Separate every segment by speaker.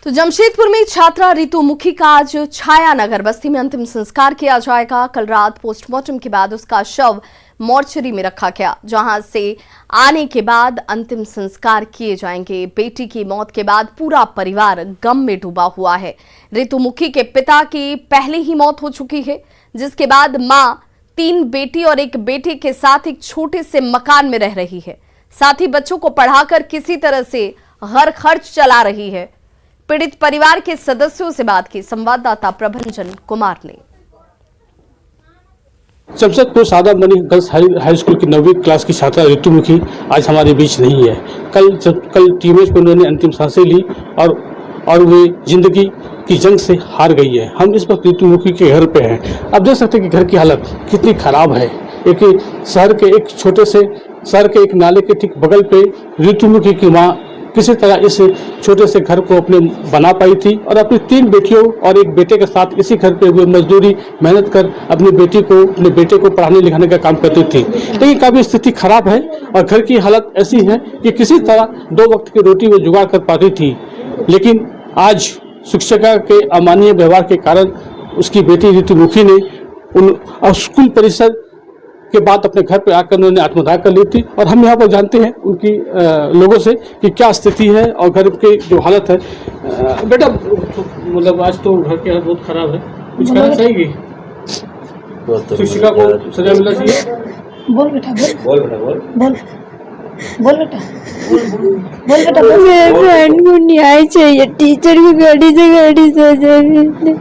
Speaker 1: तो जमशेदपुर में छात्रा रितु मुखी का आज छाया नगर बस्ती में अंतिम संस्कार किया जाएगा। कल रात पोस्टमार्टम के बाद उसका शव मोर्चरी में रखा गया, जहां से आने के बाद अंतिम संस्कार किए जाएंगे। बेटी की मौत के बाद पूरा परिवार गम में डूबा हुआ है। रितु मुखी के पिता की पहले ही मौत हो चुकी है, जिसके बाद मां 3 बेटी और एक बेटे के साथ एक छोटे से मकान में रह रही है। साथ ही बच्चों को पढ़ाकर किसी तरह से घर खर्च चला रही है। पीड़ित परिवार के सदस्यों से बात की संवाददाता प्रभंजन कुमार ने।
Speaker 2: जमशेदपुर सादा मनी गर्ल्स हाई स्कूल की 9वीं क्लास की छात्रा रितु मुखी आज हमारे बीच नहीं है। कल टीमेज पर उन्होंने अंतिम सांसें ली और वे जिंदगी की जंग से हार गई है। हम इस वक्त रितु मुखी के घर पे हैं। आप देख सकते हैं कि घर की हालत कितनी खराब है। एक शहर के एक छोटे से शहर के एक नाले के ठीक बगल पे रितु मुखी की माँ किसी तरह इस छोटे से घर को अपने बना पाई थी और अपनी 3 बेटियों और एक बेटे के साथ इसी घर पे वो मजदूरी मेहनत कर अपने बेटे को पढ़ाने लिखाने का काम करती थी। लेकिन काफी स्थिति खराब है और घर की हालत ऐसी है कि किसी तरह 2 वक्त की रोटी वो जुगाड़ कर पाती थी। लेकिन आज शिक्षिका के अमानवीय व्यवहार के कारण उसकी बेटी रितु मुखी ने स्कूल परिसर के बाद अपने घर पे आकर उन्होंने आत्मदाह कर ली थी। और हम यहाँ पर जानते हैं उनकी लोगों से कि क्या स्थिति है और घर की जो हालत है। बेटा मतलब आज तो घर की हालत बहुत खराब है, कुछ कहना चाहेगी? शिक्षिका को सजा मिलना चाहिए।
Speaker 3: बोल बेटा बोल बेटा
Speaker 4: मेरे फ्रेंड को न्याय चाहिए। टीचर की गाड़ी से सजा मिले।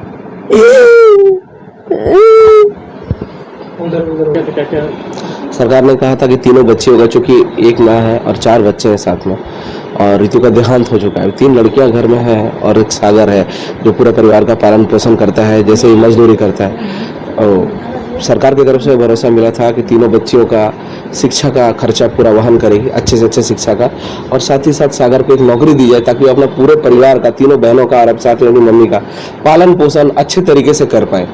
Speaker 5: सरकार ने कहा था कि 3 बच्चे होगा, चूंकि एक माँ है और 4 बच्चे हैं साथ में, और ऋतु का देहांत हो चुका है। 3 लड़कियां घर में हैं और एक सागर है जो पूरा परिवार का पालन पोषण करता है, जैसे ही मजदूरी करता है। और सरकार की तरफ से भरोसा मिला था कि 3 बच्चियों का शिक्षा का खर्चा पूरा वहन करेगी, अच्छे से अच्छे शिक्षा का, और साथ ही साथ सागर को एक नौकरी दी जाए ताकि वो अपना पूरे परिवार का, 3 बहनों का और अब साथ में अपनी मम्मी का पालन पोषण अच्छे तरीके से कर पाए।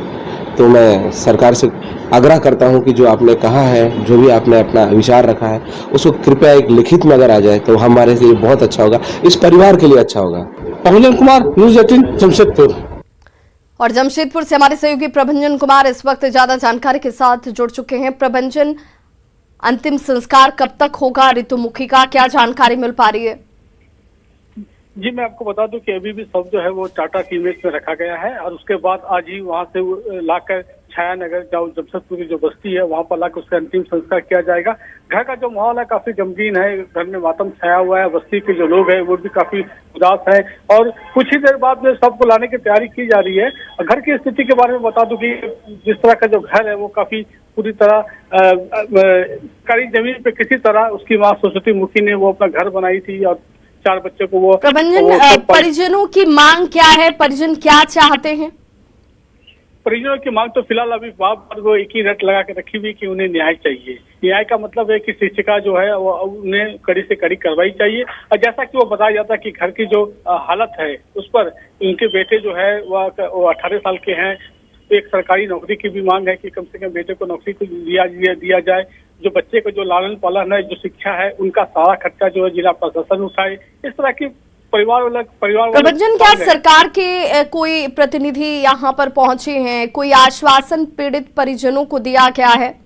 Speaker 5: तो मैं सरकार से आग्रह करता हूं कि जो आपने कहा है, जो भी आपने अपना विचार रखा है, उसको कृपया एक लिखित में अगर आ जाए तो हमारे लिए बहुत अच्छा होगा, इस परिवार के लिए अच्छा होगा।
Speaker 2: प्रभंजन कुमार, न्यूज़ 18 जमशेदपुर।
Speaker 1: और जमशेदपुर से हमारे सहयोगी प्रभंजन कुमार इस वक्त ज्यादा जानकारी के साथ जुड़ चुके हैं। प्रभंजन, अंतिम संस्कार कब तक होगा रितु मुखी का, क्या जानकारी मिल पा रही है?
Speaker 6: जी, मैं आपको बता दूं कि अभी भी शव जो है वो टाटा टीमेज में रखा गया है और उसके बाद आज ही वहां से लाकर छाया नगर जमशेदपुर की जो बस्ती है वहां पर लाकर उसका अंतिम संस्कार किया जाएगा। घर का जो माहौल है काफी गमगीन है, घर में मातम छाया हुआ है। बस्ती के जो लोग हैं वो भी काफी उदास है और कुछ ही देर बाद में सबको लाने की तैयारी की जा रही है। घर की स्थिति के बारे में बता दूं कि जिस तरह का जो घर है वो काफी पूरी तरह कड़ी जमीन पे किसी तरह उसकी माँ सरस्वती मुखी ने वो अपना घर बनाई थी और 4 बच्चों को वो।
Speaker 1: प्रभंजन, परिजनों की मांग क्या है? परिजन क्या चाहते हैं?
Speaker 6: परिजनों की मांग तो फिलहाल अभी बाप पर वो एक ही रट लगा के रखी हुई कि उन्हें न्याय चाहिए। न्याय का मतलब है कि शिक्षिका जो है वो उन्हें कड़ी से कड़ी कार्रवाई चाहिए। और जैसा कि वो बताया जाता है कि घर की जो हालत है उस पर उनके बेटे जो है वो 18 साल के हैं। एक सरकारी नौकरी की भी मांग है कि कम से कम बेटे को नौकरी को दिया जाए। जो बच्चे को जो लालन पालन है, जो शिक्षा है, उनका सारा खर्चा जो है जिला प्रशासन उठाए। इस तरह की परिवार
Speaker 1: प्रभंजन, क्या सरकार के कोई प्रतिनिधि यहाँ पर पहुंचे हैं? कोई आश्वासन पीड़ित परिजनों को दिया गया है?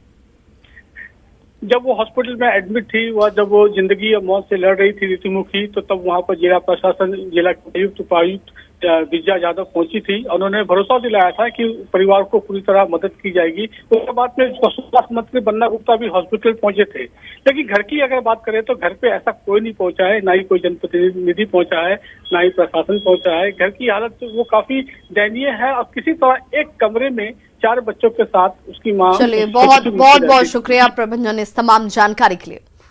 Speaker 6: जब वो हॉस्पिटल में एडमिट थी, वह जब वो जिंदगी और मौत से लड़ रही थी रितु मुखी, तो तब वहां पर जिला प्रशासन, जिला आयुक्त, उपायुक्त विजया यादव पहुंची थी। उन्होंने भरोसा दिलाया था कि परिवार को पूरी तरह मदद की जाएगी। उसके बाद में स्वास्थ्य मंत्री बन्ना गुप्ता भी हॉस्पिटल पहुंचे थे। लेकिन घर की अगर बात करें तो घर पे ऐसा कोई नहीं पहुंचा है, ना ही कोई जनप्रतिनिधि पहुंचा है, ना ही प्रशासन पहुंचा है। घर की हालत वो काफी दयनीय है और किसी तरह एक कमरे में 4 बच्चों के साथ उसकी माँ।
Speaker 1: चलिए, बहुत शुक्रिया प्रभंजन इस तमाम जानकारी के लिए।